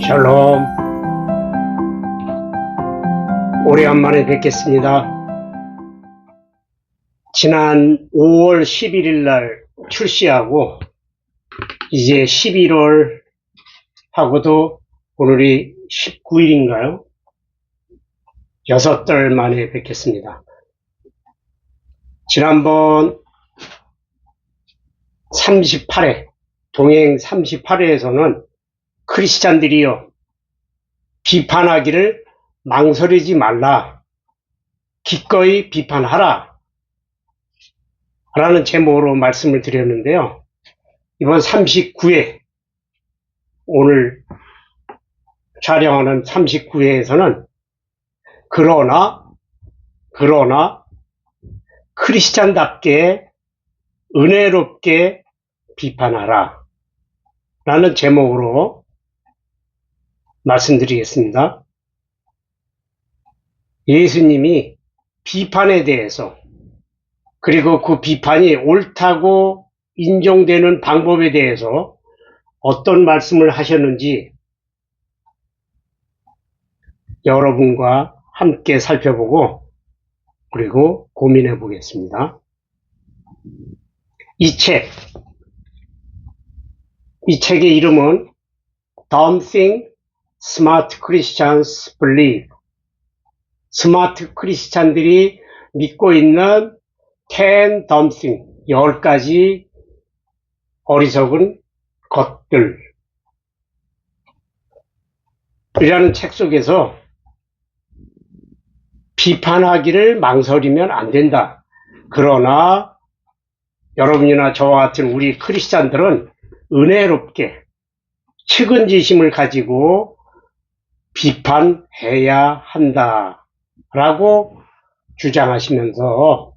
샬롬. 오래간만에 뵙겠습니다. 지난 5월 11일 날 출시하고 이제 11월 하고도 오늘이 19일인가요? 6달 만에 뵙겠습니다. 지난번 38회, 동행 38회에서는 크리스찬들이여 비판하기를 망설이지 말라, 기꺼이 비판하라 라는 제목으로 말씀을 드렸는데요. 이번 39회, 오늘 촬영하는 39회에서는 그러나 크리스찬답게 은혜롭게 비판하라 라는 제목으로 말씀드리겠습니다. 예수님이 비판에 대해서, 그리고 그 비판이 옳다고 인정되는 방법에 대해서 어떤 말씀을 하셨는지 여러분과 함께 살펴보고 그리고 고민해 보겠습니다. 이 책의 이름은 Dumb Thing Smart Christians Believe, 스마트 크리스찬들이 믿고 있는 10 dumb thing, 10가지 어리석은 것들 이라는 책 속에서 비판하기를 망설이면 안 된다. 그러나 여러분이나 저와 같은 우리 크리스찬들은 은혜롭게 측은지심을 가지고 비판해야 한다 라고 주장하시면서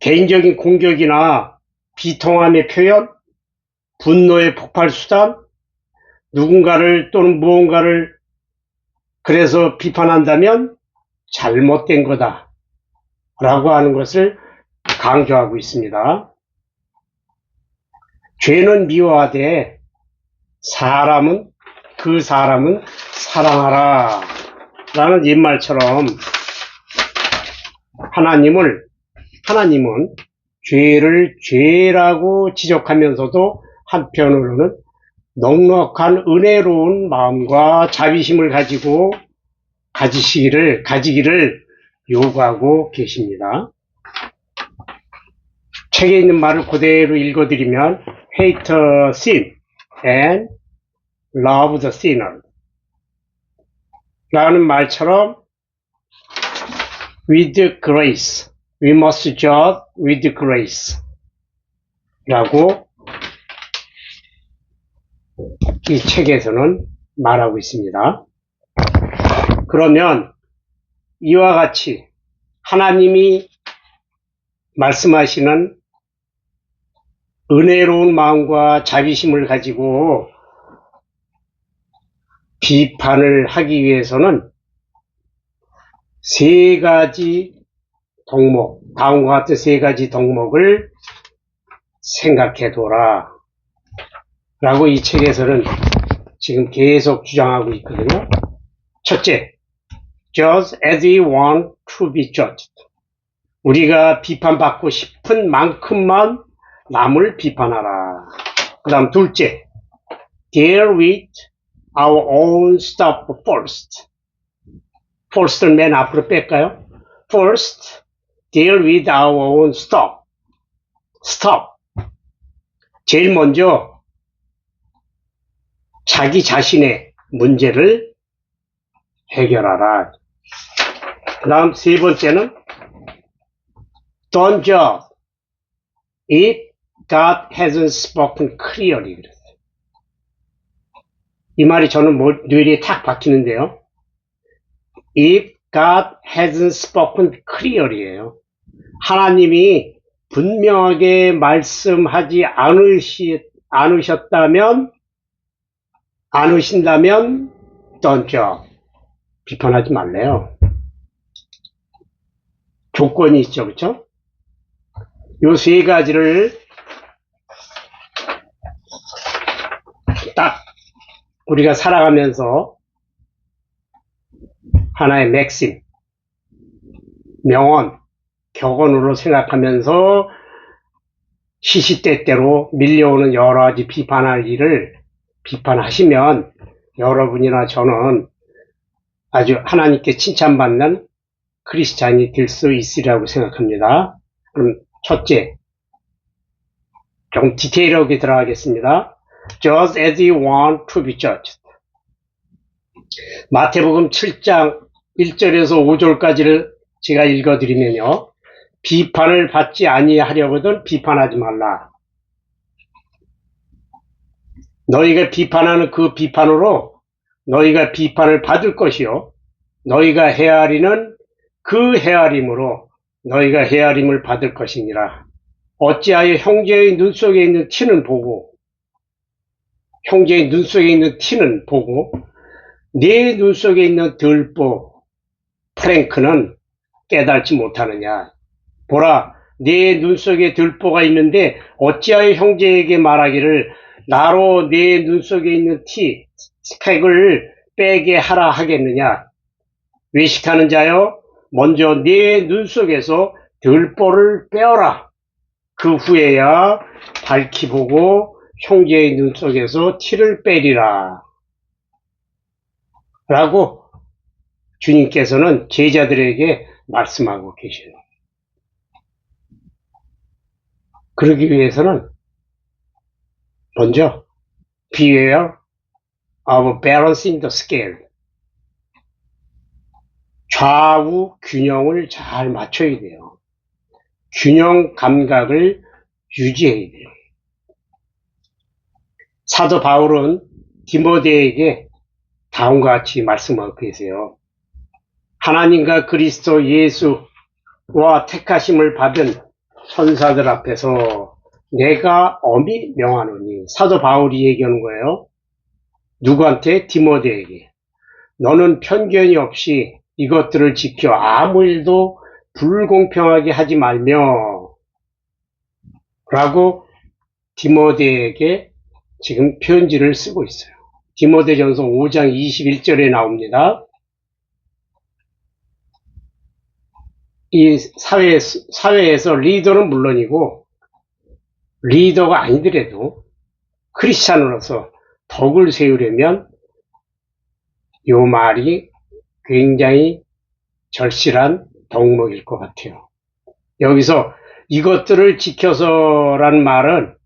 개인적인 공격이나 비통함의 표현, 분노의 폭발 수단, 누군가를 또는 무언가를 그래서 비판한다면 잘못된 거다 라고 하는 것을 강조하고 있습니다. 죄는 미워하되 그 사람은 사랑하라 라는 옛말처럼 하나님은 죄를 죄라고 지적하면서도 한편으로는 넉넉한 은혜로운 마음과 자비심을 가지기를 요구하고 계십니다. 책에 있는 말을 그대로 읽어드리면 hate sin and love the sinner 라는 말처럼 with grace, we must judge with grace 라고 이 책에서는 말하고 있습니다. 그러면 이와 같이 하나님이 말씀하시는 은혜로운 마음과 자비심을 가지고 비판을 하기 위해서는 다음과 같은 세 가지 덕목을 생각해둬라 라고 이 책에서는 지금 계속 주장하고 있거든요. 첫째, judge as you want to be judged. 우리가 비판받고 싶은 만큼만 남을 비판하라. 그 다음 둘째, deal with our own stuff first. first를 맨 앞으로 뺄까요? First, deal with our own stuff. 제일 먼저 자기 자신의 문제를 해결하라. 그 다음 세 번째는 Don't judge if God hasn't spoken clearly. 이 말이 저는 뇌리에 탁 박히는데요. If God hasn't spoken clearly예요. 하나님이 분명하게 말씀하지 않으신다면 don't judge. 비판하지 말래요. 조건이 있죠, 그렇죠? 요 세 가지를 딱 우리가 살아가면서 하나의 맥심, 명언, 격언으로 생각하면서 시시때때로 밀려오는 여러 가지 비판할 일을 비판하시면 여러분이나 저는 아주 하나님께 칭찬받는 크리스찬이 될 수 있으리라고 생각합니다. 그럼 첫째, 좀 디테일하게 들어가겠습니다. Just as you want to be judged. 마태복음 7장 1절에서 5절까지를 제가 읽어드리면요. 비판을 받지 아니하려거든 비판하지 말라. 너희가 비판하는 그 비판으로 너희가 비판을 받을 것이요. 너희가 헤아리는 그 헤아림으로 너희가 헤아림을 받을 것이니라. 어찌하여 형제의 눈 속에 있는 티는 보고 형제의 눈 속에 있는 티는 보고 네 눈 속에 있는 들보 프랭크는 깨달지 못하느냐. 보라, 네 눈 속에 들보가 있는데 어찌하여 형제에게 말하기를 나로 네 눈 속에 있는 티 스펙을 빼게 하라 하겠느냐. 외식하는 자여, 먼저 네 눈 속에서 들보를 빼어라. 그 후에야 밝히 보고 형제의 눈 속에서 티를 빼리라. 라고 주님께서는 제자들에게 말씀하고 계시는. 그러기 위해서는 먼저 beware of balancing the scale. 좌우 균형을 잘 맞춰야 돼요. 균형 감각을 유지해야 돼요. 사도 바울은 디모데에게 다음과 같이 말씀하고 계세요. 하나님과 그리스도 예수와 택하심을 받은 천사들 앞에서 내가 엄히 명하노니. 사도 바울이 얘기하는 거예요. 누구한테? 디모데에게. 너는 편견이 없이 이것들을 지켜 아무 일도 불공평하게 하지 말며 라고 디모데에게 지금 편지를 쓰고 있어요. 디모데전서 5장 21절에 나옵니다. 이 사회에서 리더는 물론이고 리더가 아니더라도 크리스찬으로서 덕을 세우려면 이 말이 굉장히 절실한 덕목일 것 같아요. 여기서 이것들을 지켜서라는 말은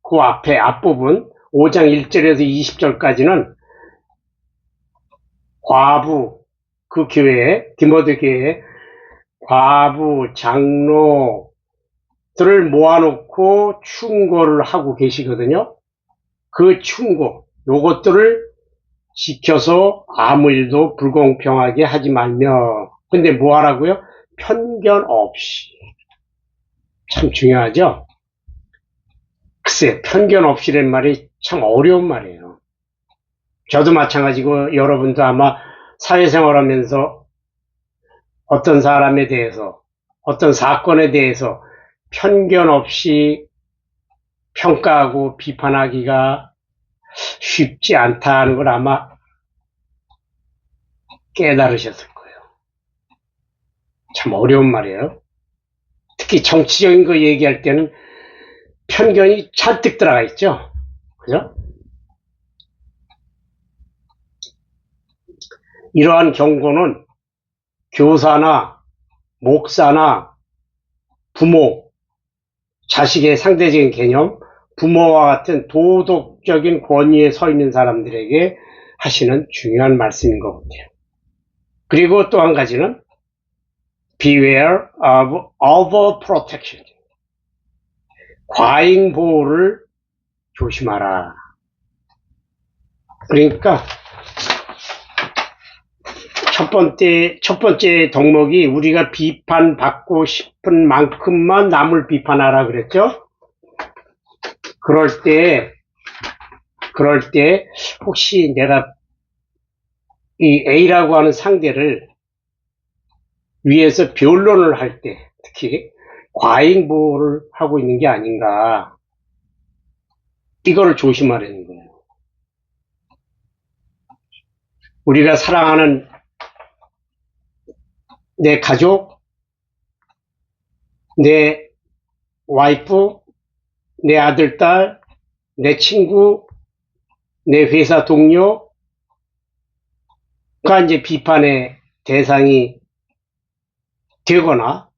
그 앞에 앞부분 5장 1절에서 20절까지는 과부, 그 교회에, 디모데 교회에 과부, 장로들을 모아놓고 충고를 하고 계시거든요. 그 충고, 요것들을 지켜서 아무 일도 불공평하게 하지 말며. 근데 뭐 하라고요? 편견 없이. 참 중요하죠? 글쎄, 편견 없이란 말이 참 어려운 말이에요. 저도 마찬가지고 여러분도 아마 사회생활 하면서 어떤 사람에 대해서, 어떤 사건에 대해서 편견 없이 평가하고 비판하기가 쉽지 않다는 걸 아마 깨달으셨을 거예요. 참 어려운 말이에요. 특히 정치적인 거 얘기할 때는 편견이 잔뜩 들어가 있죠. 그죠? 이러한 경고는 교사나 목사나 부모, 자식의 상대적인 개념, 부모와 같은 도덕적인 권위에 서 있는 사람들에게 하시는 중요한 말씀인 것 같아요. 그리고 또 한 가지는 beware of overprotection. 과잉 보호를 조심하라. 그러니까 첫 번째 덕목이 우리가 비판받고 싶은 만큼만 남을 비판하라 그랬죠? 그럴 때 혹시 내가 이 A라고 하는 상대를 위해서 변론을 할 때 특히 과잉 보호를 하고 있는 게 아닌가. 이거를 조심하라는 거예요. 우리가 사랑하는 내 가족, 내 와이프, 내 아들, 딸, 내 친구, 내 회사 동료가 이제 비판의 대상이 되거나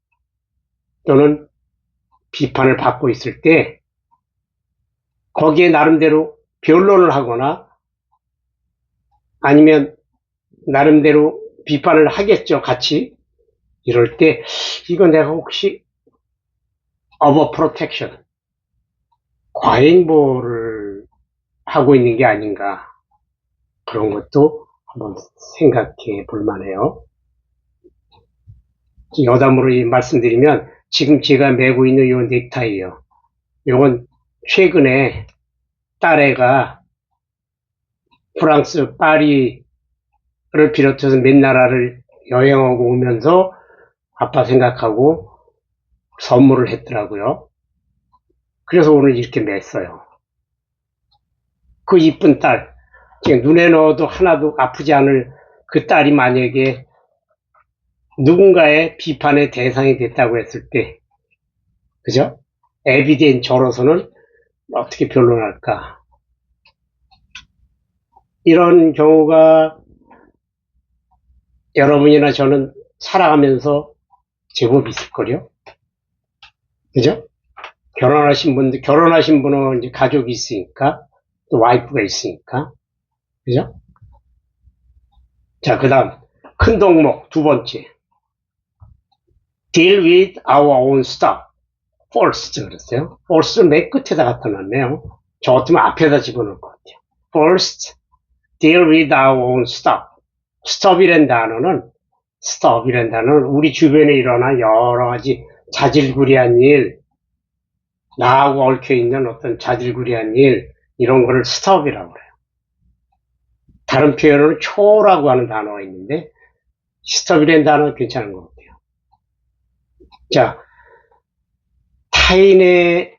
또는 비판을 받고 있을 때 거기에 나름대로 변론을 하거나 아니면 나름대로 비판을 하겠죠, 같이. 이럴 때 이거 내가 혹시 overprotection, 과잉보호를 하고 있는 게 아닌가, 그런 것도 한번 생각해 볼 만해요. 여담으로 말씀드리면 지금 제가 메고 있는 이 넥타이요, 이건 최근에 딸애가 프랑스 파리를 비롯해서 몇 나라를 여행하고 오면서 아빠 생각하고 선물을 했더라고요. 그래서 오늘 이렇게 맸어요. 그 이쁜 딸, 눈에 넣어도 하나도 아프지 않을 그 딸이 만약에 누군가의 비판의 대상이 됐다고 했을 때, 그죠? 애비된 저로서는 어떻게 변론할까? 이런 경우가 여러분이나 저는 살아가면서 제법 있을걸요? 그죠? 결혼하신 분은 이제 가족이 있으니까, 또 와이프가 있으니까. 그죠? 자, 그 다음, 큰 동목, 두 번째. Deal with our own stuff. First, 그랬어요. First를 맨 끝에다 갖다 놨네요. 저 같으면 앞에다 집어넣을 것 같아요. First, deal with our own stuff. stop이란 단어는 우리 주변에 일어난 여러 가지 자질구레한 일, 나하고 얽혀있는 어떤 자질구레한 일, 이런 거를 stop이라고 그래요. 다른 표현으로 초라고 하는 단어가 있는데 stop이라는 단어는 괜찮은 것 같아요. 자, 타인의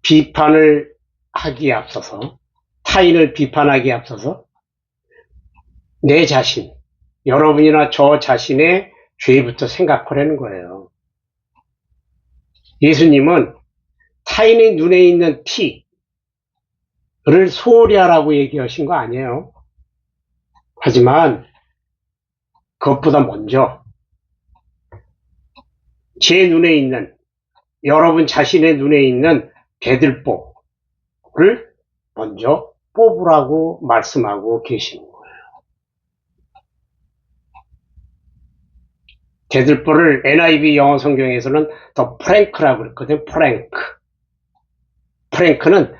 비판을 하기에 앞서서, 타인을 비판하기에 앞서서 내 자신, 여러분이나 저 자신의 죄부터 생각하라는 거예요. 예수님은 타인의 눈에 있는 티를 소홀히 하라고 얘기하신 거 아니에요. 하지만 그것보다 먼저 제 눈에 있는, 여러분 자신의 눈에 있는 개들보를 먼저 뽑으라고 말씀하고 계시는 거예요. 개들보를 NIV 영어 성경에서는 더 프랭크라고 그랬거든요. 프랭크는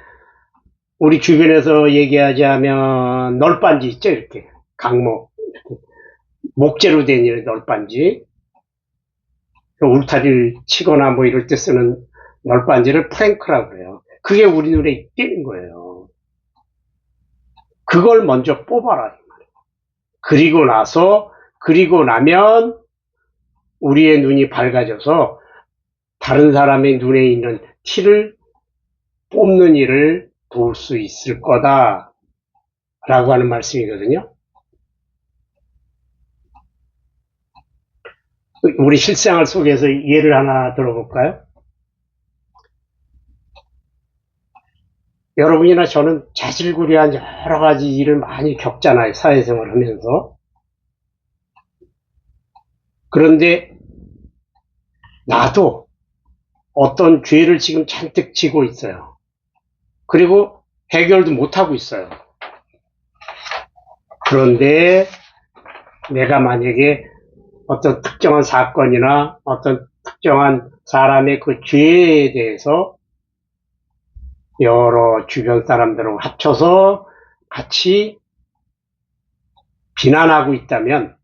우리 주변에서 얘기하자면 널빤지 있죠, 이렇게 강목, 목재로 된 널빤지, 울타리를 치거나 뭐 이럴 때 쓰는 널빤지를 프랭크라고 그래요. 그게 우리 눈에 띄는 거예요. 그걸 먼저 뽑아라. 그리고 나면 우리의 눈이 밝아져서 다른 사람의 눈에 있는 티를 뽑는 일을 도울 수 있을 거다 라고 하는 말씀이거든요. 우리 실생활 속에서 예를 하나 들어볼까요? 여러분이나 저는 자질구레한 여러 가지 일을 많이 겪잖아요, 사회생활을 하면서. 그런데 나도 어떤 죄를 지금 잔뜩 지고 있어요. 그리고 해결도 못하고 있어요. 그런데 내가 만약에 어떤 특정한 사건이나 어떤 특정한 사람의 그 죄에 대해서 여러 주변 사람들하고 합쳐서 같이 비난하고 있다면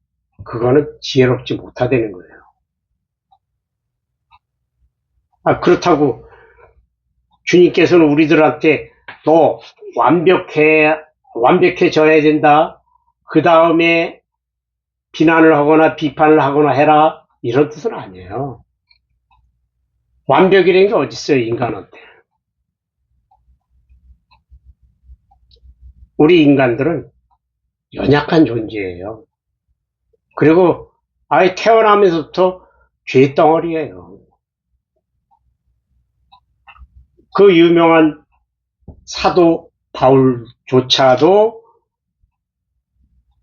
그거는 지혜롭지 못하다는 거예요. 그렇다고 주님께서는 우리들한테 너 완벽해져야 된다, 그 다음에 비난을 하거나 비판을 하거나 해라, 이런 뜻은 아니에요. 완벽이라는 게 어디 있어요, 인간한테. 우리 인간들은 연약한 존재예요. 그리고 아예 태어나면서부터 죄덩어리예요. 그 유명한 사도 바울조차도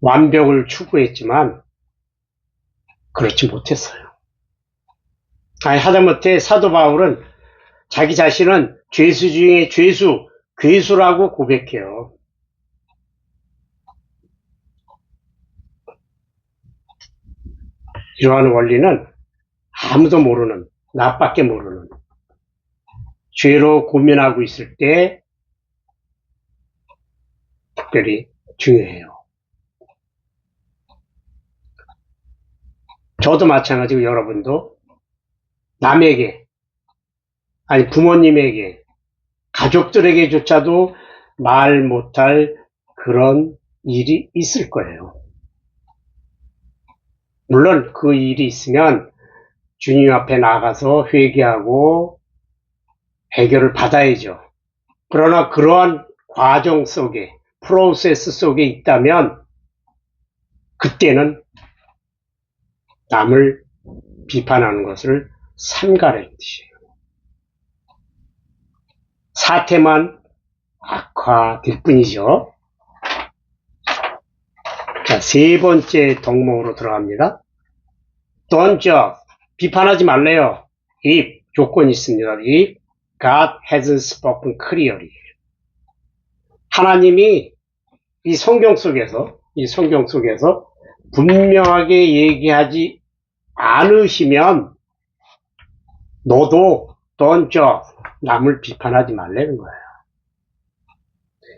완벽을 추구했지만 그렇지 못했어요. 아니, 하다못해 사도 바울은 자기 자신은 죄수 중에 죄수, 괴수라고 고백해요. 이러한 원리는 아무도 모르는, 나밖에 모르는 죄로 고민하고 있을 때 특별히 중요해요. 저도 마찬가지고 여러분도 남에게, 아니 부모님에게, 가족들에게조차도 말 못할 그런 일이 있을 거예요. 물론 그 일이 있으면 주님 앞에 나가서 회개하고 해결을 받아야죠. 그러나 그러한 과정 속에, 프로세스 속에 있다면 그때는 남을 비판하는 것을 삼가라는 뜻이에요. 사태만 악화될 뿐이죠. 자, 세 번째 덕목으로 들어갑니다. Don't judge. 비판하지 말래요. if 조건이 있습니다. if God has spoken clearly. 하나님이 이 성경 속에서 분명하게 얘기하지 않으시면 너도 don't judge. 남을 비판하지 말라는 거예요.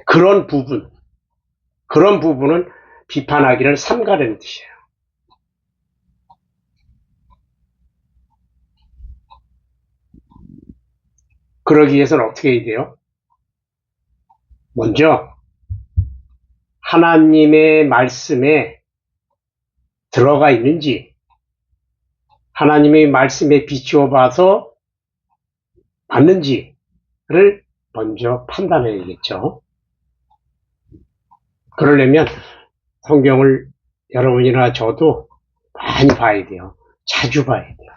그런 부분은 비판하기를 삼가라는 뜻이에요. 그러기 위해서는 어떻게 해야 돼요? 먼저 하나님의 말씀에 들어가 있는지, 하나님의 말씀에 비추어 봐서 맞는지를 먼저 판단해야겠죠. 그러려면 성경을 여러분이나 저도 많이 봐야 돼요. 자주 봐야 돼요.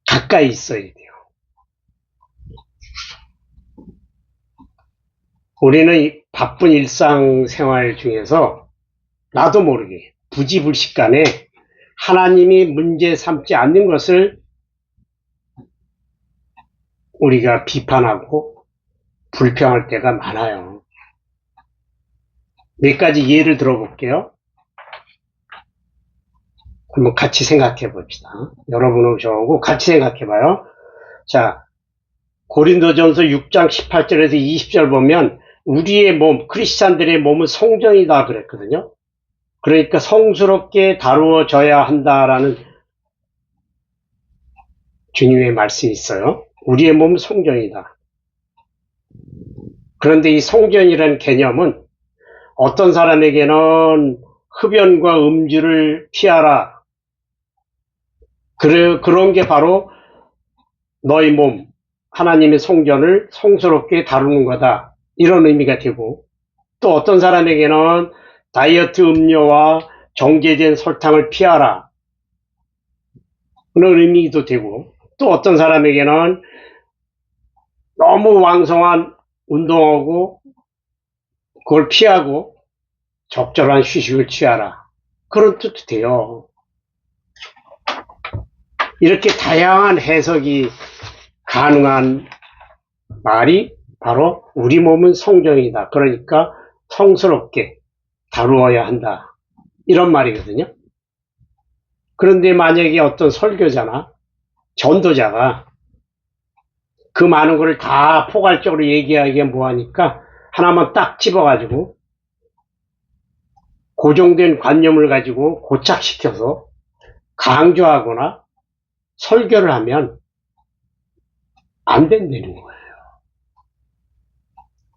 가까이 있어야 돼요. 우리는 이 바쁜 일상생활 중에서 나도 모르게 부지불식간에 하나님이 문제 삼지 않는 것을 우리가 비판하고 불평할 때가 많아요. 몇 가지 예를 들어볼게요. 한번 같이 생각해 봅시다. 여러분하고 저하고 같이 생각해 봐요. 자, 고린도전서 6장 18절에서 20절 보면 우리의 몸, 크리스찬들의 몸은 성전이다 그랬거든요. 그러니까 성스럽게 다루어져야 한다라는 주님의 말씀이 있어요. 우리의 몸은 성전이다. 그런데 이 성전이라는 개념은 어떤 사람에게는 흡연과 음주를 피하라. 그런 게 바로 너희 몸, 하나님의 성전을 성스럽게 다루는 거다. 이런 의미가 되고, 또 어떤 사람에게는 다이어트 음료와 정제된 설탕을 피하라. 그런 의미도 되고, 또 어떤 사람에게는 너무 왕성한 운동하고 그걸 피하고 적절한 휴식을 취하라. 그런 뜻도 돼요. 이렇게 다양한 해석이 가능한 말이 바로 우리 몸은 성전이다. 그러니까 성스럽게 다루어야 한다. 이런 말이거든요. 그런데 만약에 어떤 설교자나 전도자가 그 많은 걸 다 포괄적으로 얘기하기가 뭐하니까 하나만 딱 집어가지고 고정된 관념을 가지고 고착시켜서 강조하거나 설교를 하면 안 된다는 거예요.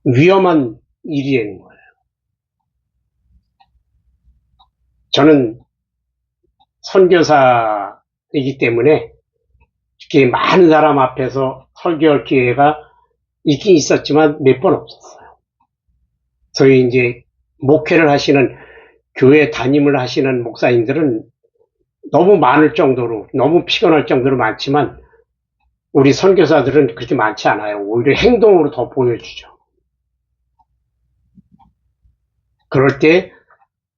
위험한 일이라는 거예요. 저는 선교사이기 때문에 이렇게 많은 사람 앞에서 설교할 기회가 있긴 있었지만 몇 번 없었어요. 저희 이제 목회를 하시는 교회 담임을 하시는 목사님들은 너무 많을 정도로, 너무 피곤할 정도로 많지만 우리 선교사들은 그렇게 많지 않아요. 오히려 행동으로 더 보여주죠. 그럴 때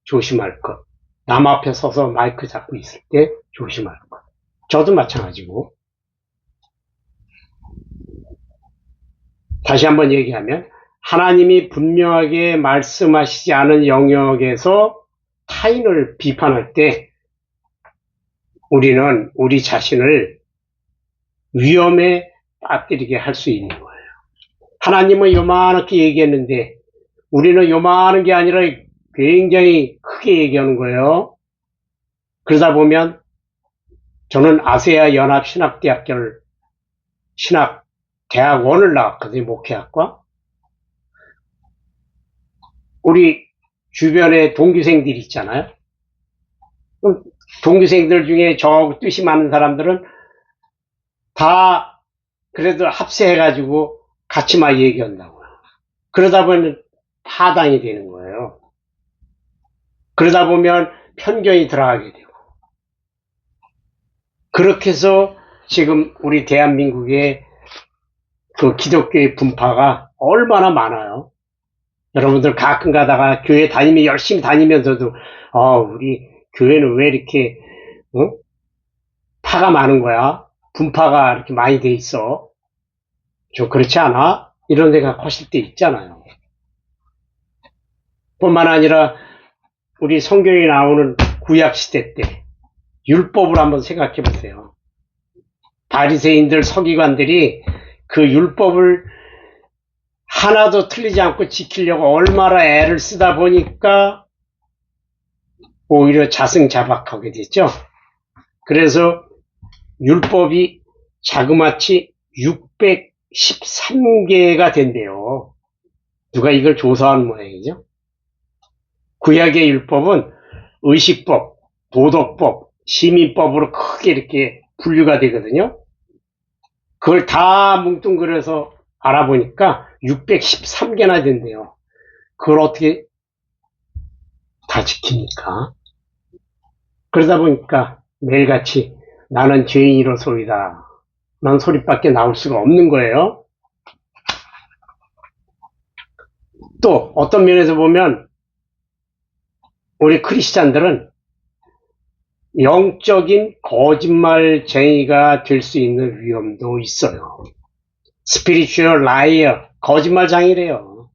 조심할 것. 남 앞에 서서 마이크 잡고 있을 때 조심할 것. 저도 마찬가지고. 다시 한번 얘기하면 하나님이 분명하게 말씀하시지 않은 영역에서 타인을 비판할 때 우리는 우리 자신을 위험에 빠뜨리게 할 수 있는 거예요. 하나님은 요만하게 얘기했는데 우리는 요만한 게 아니라 굉장히 크게 얘기하는 거예요. 그러다 보면 저는 아세아 연합신학대학교를 대학원을 나왔거든요. 목회학과. 우리 주변에 동기생들이 있잖아요. 동기생들 중에 저하고 뜻이 맞는 사람들은 다 그래도 합세해가지고 같이 막 얘기한다고요. 그러다 보면 파당이 되는 거예요. 그러다 보면 편견이 들어가게 되고. 그렇게 해서 지금 우리 대한민국의 그 기독교의 분파가 얼마나 많아요. 여러분들 가끔 가다가 교회 열심히 다니면서도 우리 교회는 왜 이렇게 파가 많은 거야? 분파가 이렇게 많이 돼 있어. 좀 그렇지 않아? 이런 데가 커실 때 있잖아요. 뿐만 아니라 우리 성경에 나오는 구약시대 때 율법을 한번 생각해 보세요. 바리새인들 서기관들이 그 율법을 하나도 틀리지 않고 지키려고 얼마나 애를 쓰다 보니까 오히려 자승자박하게 됐죠. 그래서 율법이 자그마치 613개가 된대요. 누가 이걸 조사한 모양이죠. 구약의 율법은 의식법, 도덕법, 시민법으로 크게 이렇게 분류가 되거든요. 그걸 다 뭉뚱그려서 알아보니까 613개나 된대요. 그걸 어떻게 다 지킵니까? 그러다 보니까 매일같이 나는 죄인이로소이다. 난 소리밖에 나올 수가 없는 거예요. 또 어떤 면에서 보면 우리 크리스찬들은 영적인 거짓말쟁이가 될 수 있는 위험도 있어요. 스피리추얼 라이어, 거짓말장이래요.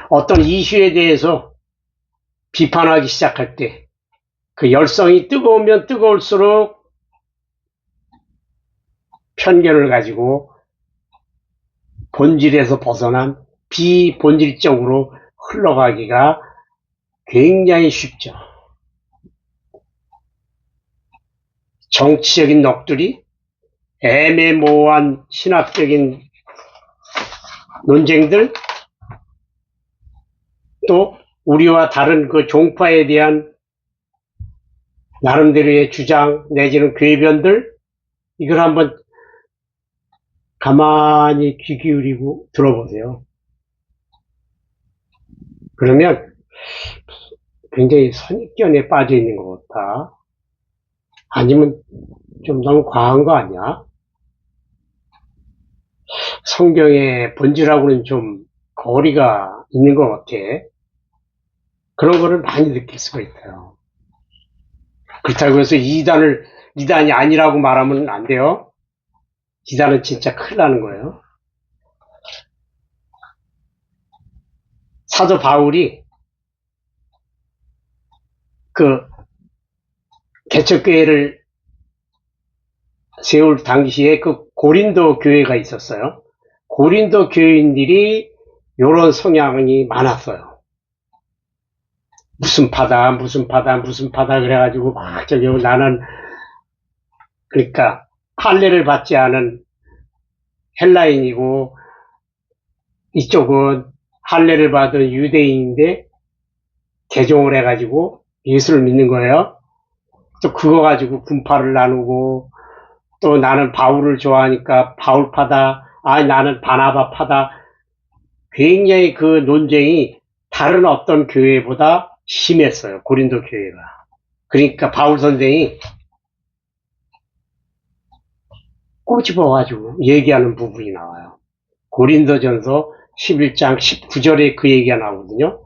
어떤 이슈에 대해서 비판하기 시작할 때 그 열성이 뜨거우면 뜨거울수록 편견을 가지고 본질에서 벗어난 비본질적으로 흘러가기가 굉장히 쉽죠. 정치적인 넋두리, 애매모호한 신학적인 논쟁들, 또 우리와 다른 그 종파에 대한 나름대로의 주장 내지는 궤변들, 이걸 한번 가만히 귀 기울이고 들어보세요. 그러면 굉장히 선입견에 빠져 있는 것 같아. 아니면 좀 너무 과한 거 아니야? 성경의 본질하고는 좀 거리가 있는 것 같아. 그런 거를 많이 느낄 수가 있어요. 그렇다고 해서 이단이 아니라고 말하면 안 돼요. 이단은 진짜 큰일 나는 거예요. 사도 바울이 그 개척교회를 세울 당시에 그 고린도 교회가 있었어요. 고린도 교인들이 이런 성향이 많았어요. 무슨 파다 그래가지고 막 나는 그러니까 할례를 받지 않은 헬라인이고 이쪽은 할례를 받은 유대인인데 개종을 해가지고 예수를 믿는 거예요. 또 그거 가지고 분파를 나누고 또 나는 바울을 좋아하니까 바울파다, 나는 바나바파다. 굉장히 그 논쟁이 다른 어떤 교회보다 심했어요. 고린도 교회가. 그러니까 바울 선생이 꼬집어가지고 얘기하는 부분이 나와요. 고린도전서 11장 19절에 그 얘기가 나오거든요.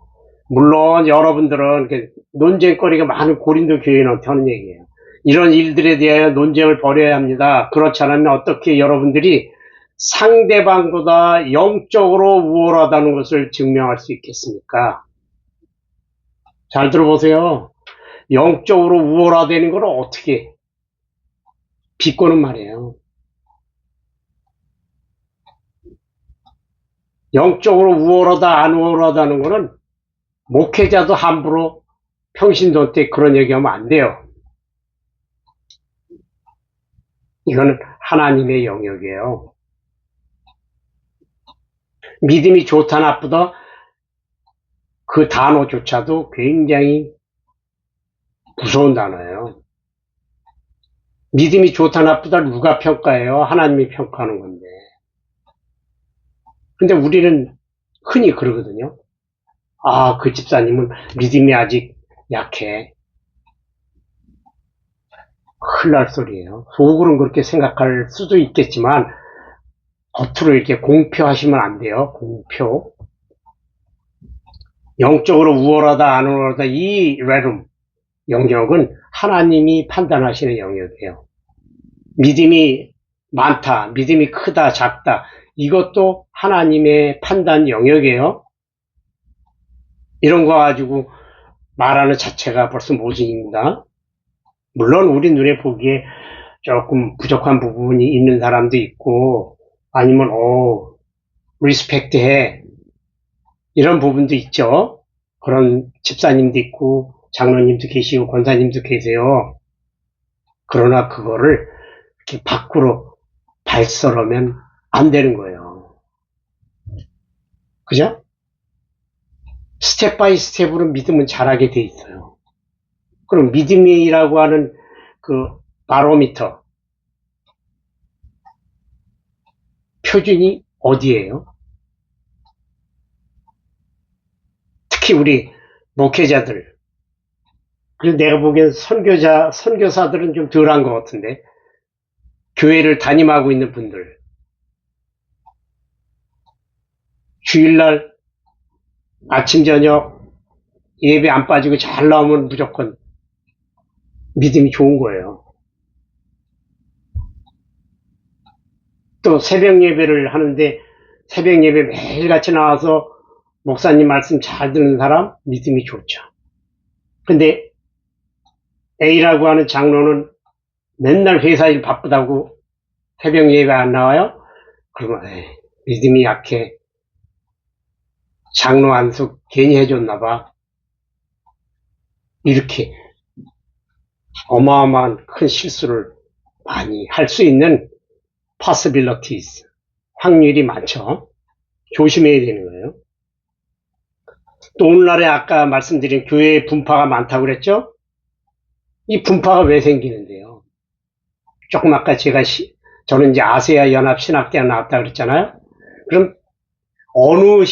물론 여러분들은 논쟁거리가 많은 고린도 교인한테 하는 얘기예요. 이런 일들에 대하여 논쟁을 벌여야 합니다. 그렇지 않으면 어떻게 여러분들이 상대방보다 영적으로 우월하다는 것을 증명할 수 있겠습니까? 잘 들어보세요. 영적으로 우월하다는 걸 어떻게 비꼬는 말이에요. 영적으로 우월하다 안 우월하다는 거는 목회자도 함부로 평신도한테 그런 얘기하면 안 돼요. 이거는 하나님의 영역이에요. 믿음이 좋다 나쁘다 그 단어조차도 굉장히 무서운 단어예요. 믿음이 좋다 나쁘다 누가 평가해요? 하나님이 평가하는 건데. 근데 우리는 흔히 그러거든요. 아, 그 집사님은 믿음이 아직 약해. 큰일 날 소리예요. 속으로는 그렇게 생각할 수도 있겠지만 겉으로 이렇게 공표하시면 안 돼요. 공표. 영적으로 우월하다 안 우월하다 이 레룸 영역은 하나님이 판단하시는 영역이에요. 믿음이 많다, 믿음이 크다, 작다 이것도 하나님의 판단 영역이에요. 이런 거 가지고 말하는 자체가 벌써 모진입니다. 물론 우리 눈에 보기에 조금 부족한 부분이 있는 사람도 있고 아니면 리스펙트해 이런 부분도 있죠. 그런 집사님도 있고 장로님도 계시고 권사님도 계세요. 그러나 그거를 이렇게 밖으로 발설하면 안 되는 거예요. 그죠? 스텝 바이 스텝으로 믿음은 자라게 돼 있어요. 그럼 믿음이라고 하는 그 바로미터 표준이 어디예요? 특히 우리 목회자들 그리고 내가 보기엔 선교사들은 좀 덜한 것 같은데 교회를 담임하고 있는 분들 주일날 아침 저녁 예배 안 빠지고 잘 나오면 무조건 믿음이 좋은 거예요. 또 새벽 예배를 하는데 새벽 예배 매일같이 나와서 목사님 말씀 잘 듣는 사람 믿음이 좋죠. 근데 A라고 하는 장로는 맨날 회사 일 바쁘다고 새벽 예배 안 나와요? 그러면 믿음이 약해. 장로 안수 괜히 해줬나 봐. 이렇게 어마어마한 큰 실수를 많이 할 수 있는 possibilities, 확률이 많죠. 조심해야 되는 거예요. 또 오늘날에 아까 말씀드린 교회에 분파가 많다고 그랬죠? 이 분파가 왜 생기는데요? 조금 아까 저는 이제 아세아 연합 신학대학 나왔다 그랬잖아요. 그럼 어느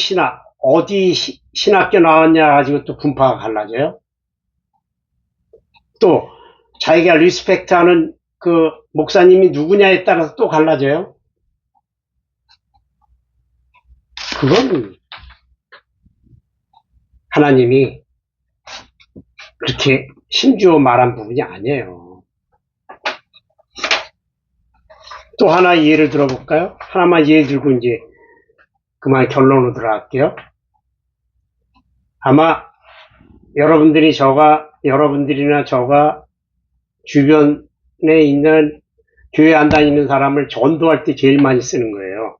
어디 신학교 나왔냐 가지고 또 분파가 갈라져요. 또 자기가 리스펙트하는 그 목사님이 누구냐에 따라서 또 갈라져요. 그건 하나님이 그렇게 심주어 말한 부분이 아니에요. 또 하나 예를 들어볼까요? 하나만 예를 들고 이제 그만 결론으로 들어갈게요. 아마 여러분들이나 저가 주변에 있는 교회 안 다니는 사람을 전도할 때 제일 많이 쓰는 거예요.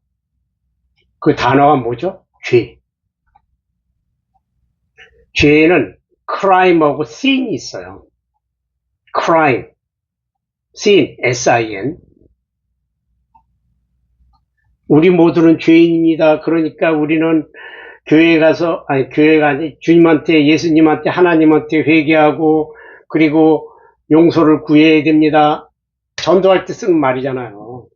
그 단어가 뭐죠? 죄. 죄는 crime하고 sin이 있어요. crime, sin, S-I-N. 우리 모두는 죄인입니다. 그러니까 우리는 교회가 아니, 주님한테, 예수님한테, 하나님한테 회개하고, 그리고 용서를 구해야 됩니다. 전도할 때 쓰는 말이잖아요.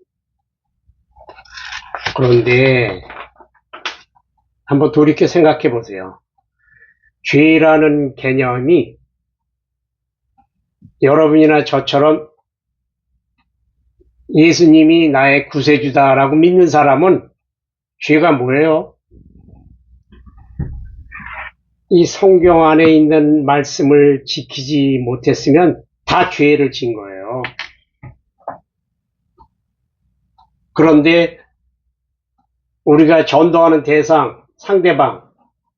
그런데, 한번 돌이켜 생각해 보세요. 죄라는 개념이 여러분이나 저처럼 예수님이 나의 구세주다라고 믿는 사람은 죄가 뭐예요? 이 성경 안에 있는 말씀을 지키지 못했으면 다 죄를 진 거예요. 그런데 우리가 전도하는 대상, 상대방,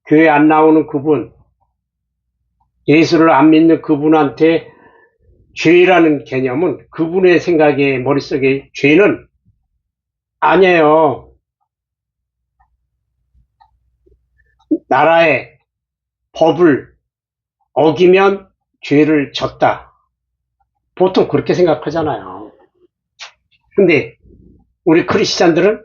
교회 안 나오는 그분, 예수를 안 믿는 그분한테 죄라는 개념은 그분의 생각에 머릿속에 죄는 아니에요. 나라의 법을 어기면 죄를 졌다. 보통 그렇게 생각하잖아요. 근데 우리 크리스찬들은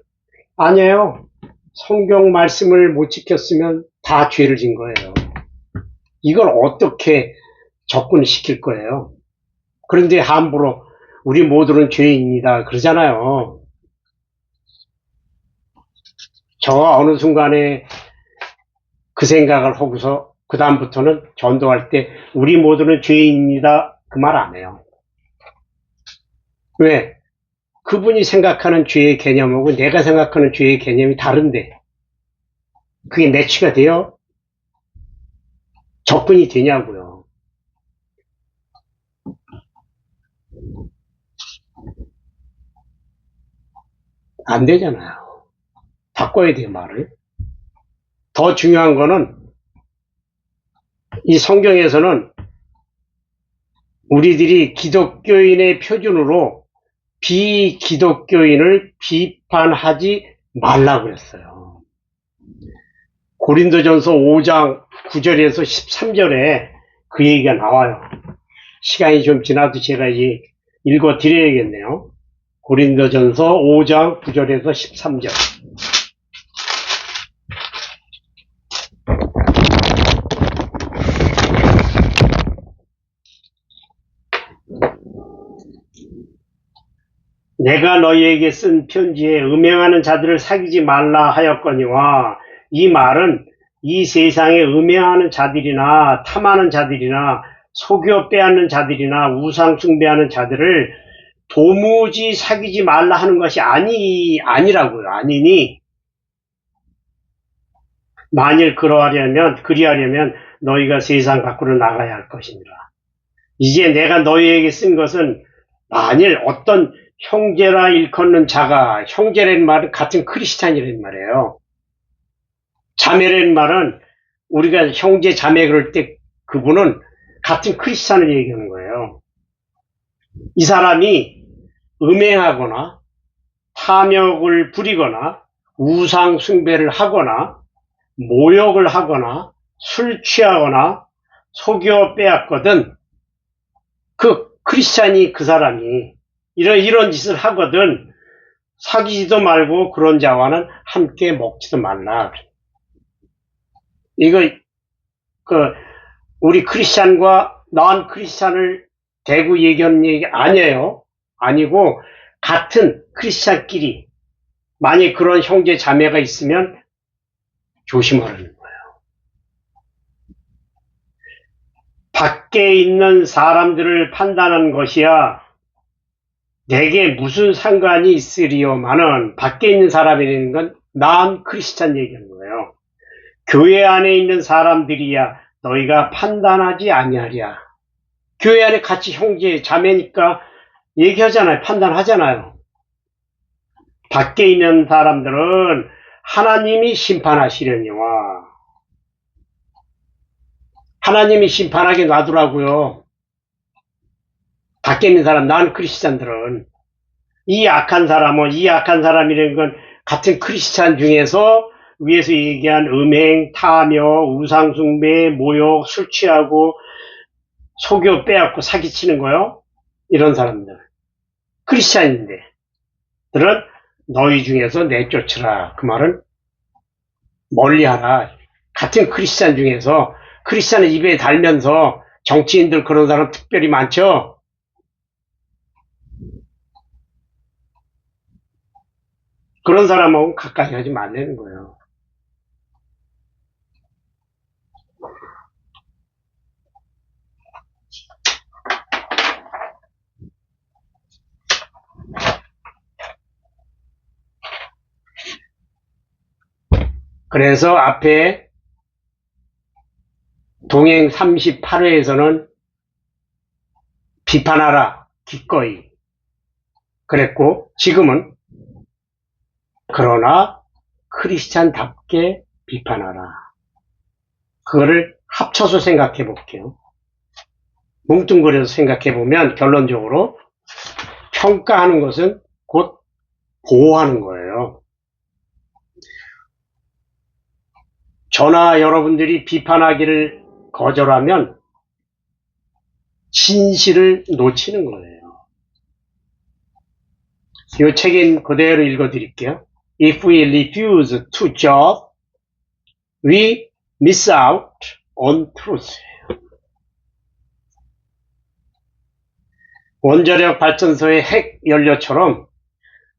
아니에요. 성경 말씀을 못 지켰으면 다 죄를 진 거예요. 이걸 어떻게 접근시킬 거예요? 그런데 함부로 우리 모두는 죄인이다 그러잖아요. 저가 어느 순간에 그 생각을 하고서 그 다음부터는 전도할 때 우리 모두는 죄인입니다 그 말 안 해요. 왜? 그분이 생각하는 죄의 개념하고 내가 생각하는 죄의 개념이 다른데 그게 매치가 돼요? 접근이 되냐고요. 안 되잖아요. 바꿔야 돼요, 말을. 더 중요한 거는 이 성경에서는 우리들이 기독교인의 표준으로 비기독교인을 비판하지 말라고 그랬어요. 고린도전서 5장 9절에서 13절에 그 얘기가 나와요. 시간이 좀 지나도 제가 읽어 드려야겠네요. 고린도전서 5장 9절에서 13절. 내가 너희에게 쓴 편지에 음행하는 자들을 사귀지 말라 하였거니와 이 말은 이 세상에 음행하는 자들이나 탐하는 자들이나 속여 빼앗는 자들이나 우상 숭배하는 자들을 도무지 사귀지 말라 하는 것이 아니라고요. 아니니 만일 그리하려면 너희가 세상 밖으로 나가야 할 것이니라. 이제 내가 너희에게 쓴 것은 만일 어떤 형제라 일컫는 자가, 형제라는 말은 같은 크리스찬이라는 말이에요. 자매라는 말은 우리가 형제 자매 그럴 때 그분은 같은 크리스찬을 얘기하는 거예요. 이 사람이 음행하거나 탐욕을 부리거나 우상 숭배를 하거나 모욕을 하거나 술 취하거나 속여 빼앗거든 그 크리스찬이 그 사람이 이런 짓을 하거든 사귀지도 말고 그런 자와는 함께 먹지도 말라. 이거 우리 크리스찬과 난 크리스찬을 대고 얘기하는 얘기 아니에요. 아니고 같은 크리스찬끼리 만약 그런 형제 자매가 있으면 조심하라는 거예요. 밖에 있는 사람들을 판단하는 것이야 내게 무슨 상관이 있으리요마는 밖에 있는 사람이라는 건 난 크리스찬 얘기하는 거예요. 교회 안에 있는 사람들이야 너희가 판단하지 아니하랴. 교회 안에 같이 형제 자매니까 얘기하잖아요. 판단하잖아요. 밖에 있는 사람들은 하나님이 심판하시려니와 하나님이 심판하게 놔두라고요. 밖에 있는 사람, 난 크리스찬들은 이 악한 사람이라는 건 같은 크리스찬 중에서 위에서 얘기한 음행, 탐욕, 우상숭배, 모욕, 술 취하고 속여 빼앗고 사기치는 거요. 이런 사람들 크리스찬인데 들은 너희 중에서 내쫓으라. 그 말은 멀리하라. 같은 크리스찬 중에서 크리스찬을 입에 달면서 정치인들 그런 사람 특별히 많죠. 그런 사람하고 가까이 하지 말라는 거예요. 그래서 앞에 동행 38회에서는 비판하라 기꺼이 그랬고, 지금은 그러나 크리스찬답게 비판하라. 그거를 합쳐서 생각해 볼게요. 뭉뚱그려서 생각해 보면 결론적으로 평가하는 것은 곧 보호하는 거예요. 저나 여러분들이 비판하기를 거절하면 진실을 놓치는 거예요. 이 책인 그대로 읽어 드릴게요. If we refuse to judge, we miss out on truth. 원자력 발전소의 핵 연료처럼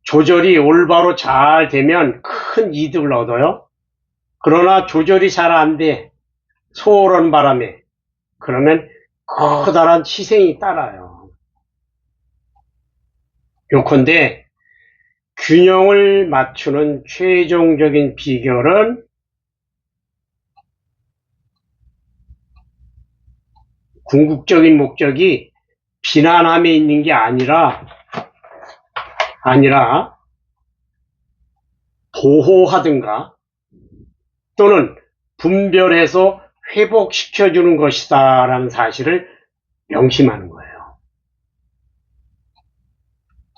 조절이 올바로 잘 되면 큰 이득을 얻어요. 그러나 조절이 잘 안 돼. 소홀한 바람에. 그러면 커다란 희생이 따라요. 요컨대 균형을 맞추는 최종적인 비결은 궁극적인 목적이 비난함에 있는 게 아니라 보호하든가 또는 분별해서 회복시켜주는 것이다 라는 사실을 명심하는 거예요.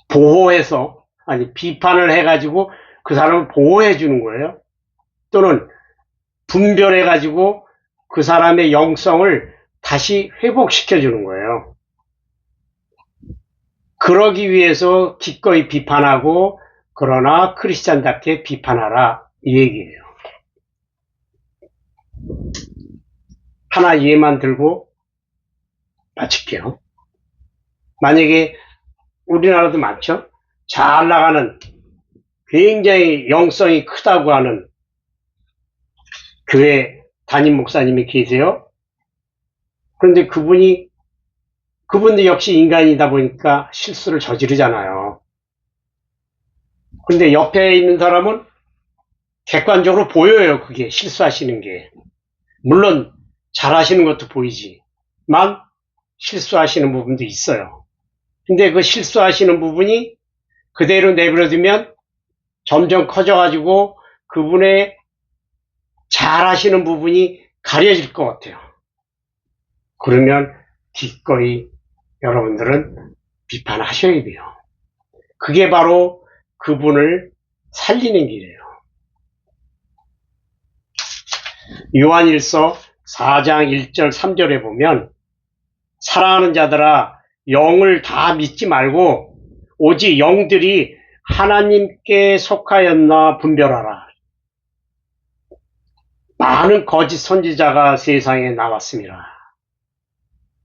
보호해서, 비판을 해가지고 그 사람을 보호해주는 거예요. 또는 분별해가지고 그 사람의 영성을 다시 회복시켜주는 거예요. 그러기 위해서 기꺼이 비판하고, 그러나 크리스찬답게 비판하라 이 얘기예요. 하나 예만 들고 마칠게요. 만약에 우리나라도 많죠? 잘 나가는 굉장히 영성이 크다고 하는 교회 담임 목사님이 계세요. 그런데 그분도 역시 인간이다 보니까 실수를 저지르잖아요. 그런데 옆에 있는 사람은 객관적으로 보여요. 그게 실수하시는 게. 물론 잘하시는 것도 보이지만 실수하시는 부분도 있어요. 근데 그 실수하시는 부분이 그대로 내버려두면 점점 커져가지고 그분의 잘하시는 부분이 가려질 것 같아요. 그러면 기꺼이 여러분들은 비판하셔야 돼요. 그게 바로 그분을 살리는 길이에요. 요한일서 4장 1절 3절에 보면 사랑하는 자들아 영을 다 믿지 말고 오직 영들이 하나님께 속하였나 분별하라. 많은 거짓 선지자가 세상에 나왔습니다.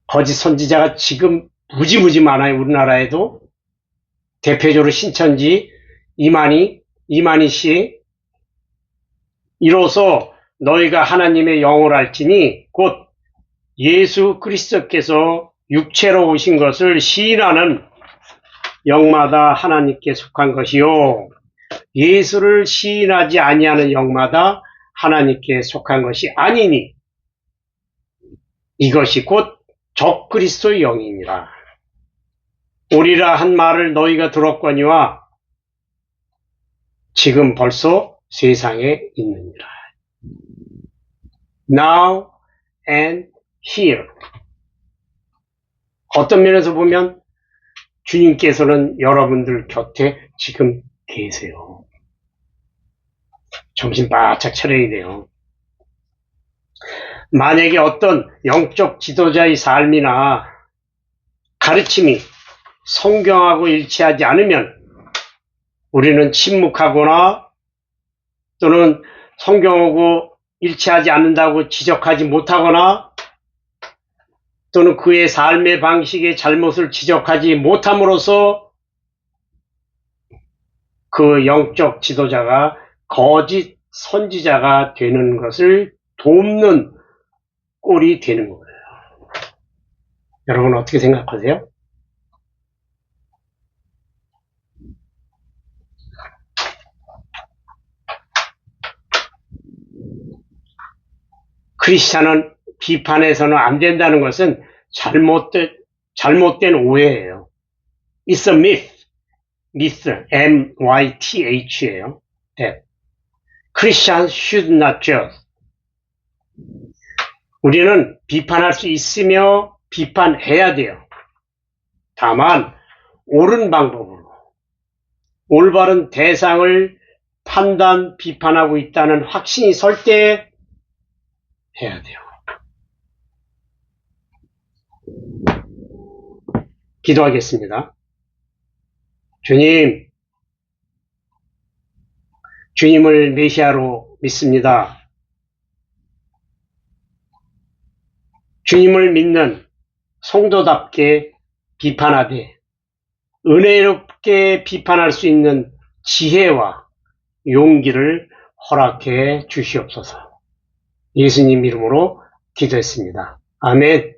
거짓 선지자가 지금 무지무지 많아요. 우리나라에도 대표적으로 신천지 이만희 씨 이로써 너희가 하나님의 영을 알지니 곧 예수 그리스도께서 육체로 오신 것을 시인하는 영마다 하나님께 속한 것이요 예수를 시인하지 아니하는 영마다 하나님께 속한 것이 아니니 이것이 곧 적그리스도의 영이니라. 오리라 한 말을 너희가 들었거니와 지금 벌써 세상에 있느니라. Now and here. 어떤 면에서 보면 주님께서는 여러분들 곁에 지금 계세요. 정신 바짝 차려야 돼요. 만약에 어떤 영적 지도자의 삶이나 가르침이 성경하고 일치하지 않으면 우리는 침묵하거나 또는 성경하고 일치하지 않는다고 지적하지 못하거나 또는 그의 삶의 방식의 잘못을 지적하지 못함으로써 그 영적 지도자가 거짓 선지자가 되는 것을 돕는 꼴이 되는 거예요. 여러분 어떻게 생각하세요? 크리스찬은 비판해서는 안 된다는 것은 잘못된 오해예요. It's a myth. myth, M-Y-T-H예요. that Christians should not judge. 우리는 비판할 수 있으며 비판해야 돼요. 다만 옳은 방법으로 올바른 대상을 판단, 비판하고 있다는 확신이 설 때 해야 돼요. 기도하겠습니다. 주님, 주님을 메시아로 믿습니다. 주님을 믿는 성도답게 비판하되 은혜롭게 비판할 수 있는 지혜와 용기를 허락해 주시옵소서. 예수님 이름으로 기도했습니다. 아멘.